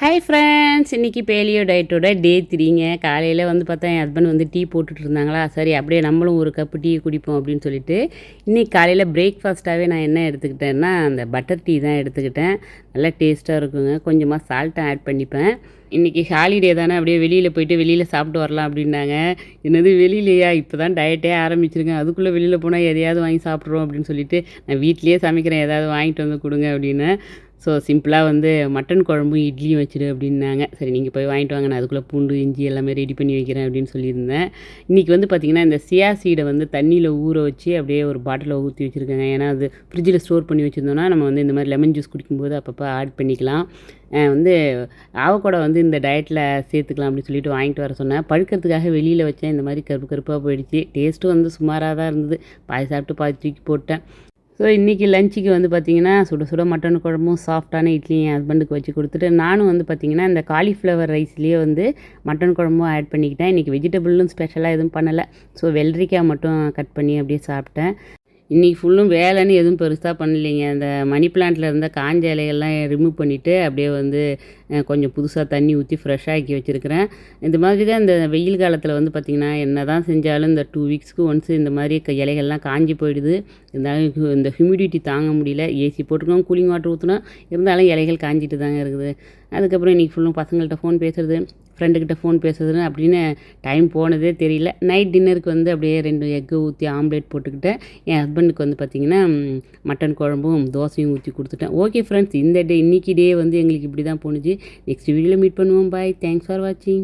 Hi friends, இன்றைக்கி paleo டயட்டோட டே 3ங்க. காலையில் வந்து பார்த்தா என் ஹஸ்பண்ட் வந்து டீ போட்டுட்டு இருந்தாங்களா, சரி அப்படியே நம்மளும் ஒரு கப்பு டீ குடிப்போம் அப்படின்னு சொல்லிட்டு இன்றைக்கி காலையில் பிரேக்ஃபாஸ்ட்டாகவே நான் என்ன எடுத்துக்கிட்டேன்னா அந்த பட்டர் டீ தான் எடுத்துக்கிட்டேன். நல்லா டேஸ்ட்டாக இருக்குங்க. கொஞ்சமாக சால்ட்டும் ஆட் பண்ணிப்பேன். இன்றைக்கி ஹாலிடே தானே, அப்படியே வெளியில் போயிட்டு வெளியில் சாப்பிட்டு வரலாம் அப்படின்னாங்க. என்னது வெளியிலையா, இப்போ தான் டயட்டே ஆரம்பிச்சிருக்கேன், அதுக்குள்ளே வெளியில் போனால் எதையாவது வாங்கி சாப்பிட்றோம் அப்படின்னு சொல்லிட்டு நான் வீட்டிலேயே சமைக்கிறேன், ஏதாவது வாங்கிட்டு வந்து கொடுங்க அப்படின்னு. ஸோ சிம்பிளாக வந்து மட்டன் குழம்பும் இட்லியும் வச்சுரு அப்படின்னாங்க. சரி நீங்கள் போய் வாங்கிட்டு வாங்க, நான் அதுக்குள்ளே பூண்டு இஞ்சி எல்லாமே ரெடி பண்ணி வைக்கிறேன் அப்படின்னு சொல்லியிருந்தேன். இன்றைக்கி வந்து பார்த்திங்கன்னா இந்த சியா சீடை வந்து தண்ணியில் ஊற வச்சு அப்படியே ஒரு பாட்டிலில் ஊற்றி வச்சுருக்கேங்க. ஏன்னா அது ஃப்ரிட்ஜில் ஸ்டோர் பண்ணி வச்சுருந்தோன்னா நம்ம வந்து இந்த மாதிரி லெமன் ஜூஸ் குடிக்கும்போது அப்பப்போ ஆட் பண்ணிக்கலாம். வந்து ஆவக்கோடை வந்து இந்த டயட்டில் சேர்த்துக்கலாம் அப்படின்னு சொல்லிட்டு வாங்கிட்டு வர சொன்னேன். பழுக்கிறதுக்காக வெளியில் வச்சேன், இந்த மாதிரி கருப்பு கருப்பாக போயிடுச்சு. டேஸ்ட்டும் வந்து சுமாராக தான் இருந்தது. பாதி சாப்பிட்டு பாதி தூக்கி போட்டேன். ஸோ இன்றைக்கி லஞ்சுக்கு வந்து பார்த்திங்கன்னா சுட சுட மட்டன் குழம்பும் சாஃப்டான இட்லியும் என் ஹஸ்பண்டுக்கு வச்சு கொடுத்துட்டு, நானும் வந்து பார்த்திங்கன்னா இந்த காலிஃப்ளவர் ரைஸ்லேயே வந்து மட்டன் குழம்பும் ஆட் பண்ணிக்கிட்டேன். இன்றைக்கி வெஜிடபிளும் ஸ்பெஷலாக எதுவும் பண்ணலை. ஸோ வெள்ளரிக்காய் மட்டும் கட் பண்ணி அப்படியே சாப்பிட்டேன். இன்றைக்கி ஃபுல்லும் வேலைன்னு எதுவும் பெருசாக பண்ணலைங்க. அந்த மணி பிளான்ட்டில் இருந்த காஞ்ச இலையெல்லாம் ரிமூவ் பண்ணிவிட்டு அப்படியே வந்து கொஞ்சம் புதுசாக தண்ணி ஊற்றி ஃப்ரெஷ்ஷாக ஆக்கி வச்சுருக்கிறேன். இந்த மாதிரி தான் இந்த வெயில் காலத்தில் வந்து பார்த்திங்கன்னா என்ன தான் செஞ்சாலும் இந்த 2 வீக்ஸ்க்கு ஒன்ஸ் இந்த மாதிரி இலைகள்லாம் காஞ்சி போயிடுது. இருந்தாலும் இந்த ஹியூமிடிட்டி தாங்க முடியல. ஏசி போட்டிருக்கோம், கூலிங் வாட்டர் ஊற்றினோம், இருந்தாலும் இலைகள் காஞ்சிட்டு தாங்க இருக்குது. அதுக்கப்புறம் இன்றைக்கி ஃபுல்லும் பசங்கள்கிட்ட ஃபோன் பேசுகிறது, ஃப்ரெண்டுக்கிட்ட ஃபோன் பேசுறதுன்னு அப்படின்னு டைம் போனதே தெரியல. நைட் டின்னருக்கு வந்து அப்படியே 2 எக்கு ஊற்றி ஆம்லேட் போட்டுக்கிட்டேன். என் ஹஸ்பண்டுக்கு வந்து பார்த்திங்கன்னா மட்டன் குழம்பும் தோசையும் ஊற்றி கொடுத்துட்டேன். ஓகே ஃப்ரெண்ட்ஸ், இந்த இன்றைக்கி டே வந்து எங்களுக்கு இப்படி தான் போணுச்சு. நெக்ஸ்ட் வீடியோவில் மீட் பண்ணுவோம். பாய். தேங்க்ஸ் ஃபார் வாட்சிங்.